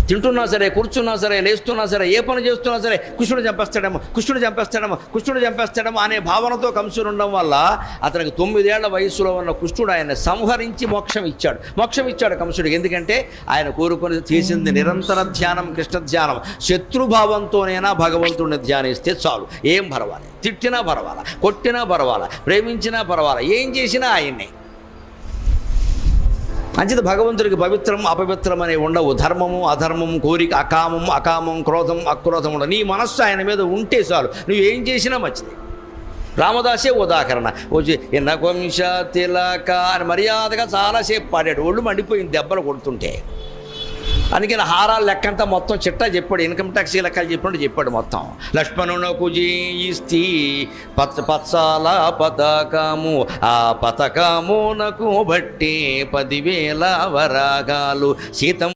తింటున్నా సరే, కూర్చున్నా సరే, లేస్తున్నా సరే, ఏ పని చేస్తున్నా సరే కృష్ణుడు చంపేస్తాడేమో, కృష్ణుడు చంపేస్తాడేమో, కృష్ణుడు చంపేస్తాడేమో అనే భావనతో కంసుడు ఉండడం వల్ల అతనికి 9 ఏళ్ల వయసులో ఉన్న కృష్ణుడు ఆయన సంహరించి మోక్షం ఇచ్చాడు కంసుడికి. ఎందుకంటే ఆయన కోరుకొని చేసింది నిరంతర ధ్యానం, కృష్ణ ధ్యానం. శత్రుభావంతోనైనా భగవంతుడిని ధ్యానిస్తే చాలు, ఏం పర్వాలేదు. తిట్టినా పర్వాలా, కొట్టినా పర్వాలా, ప్రేమించినా పర్వాలా, ఏం చేసినా ఆయన్నే. అంచేత భగవంతుడికి పవిత్రం అపవిత్రం అనేవి ఉండవు. ధర్మము అధర్మం, కోరిక అకామం, క్రోధం అక్రోధం ఉండవు. నీ మనస్సు ఆయన మీద ఉంటే చాలు, నువ్వు ఏం చేసినా మంచిది. రామదాసే ఉదాహరణ. వచ్చి ఎన్న కొంశ తిలక అని మర్యాదగా చాలాసేపు పాడాడు. ఒళ్ళు మండిపోయింది దెబ్బలు కొడుతుంటే. అందుకని హారాల లెక్కంతా మొత్తం చిట్టా చెప్పాడు. ఇన్కమ్ ట్యాక్స్ లెక్కలు చెప్పాడు మొత్తం. లక్ష్మణునకు జీయిస్తి పత్సాల పతకము, ఆ పతకమునకు బట్టి 10,000 వరాగాలు. సీతం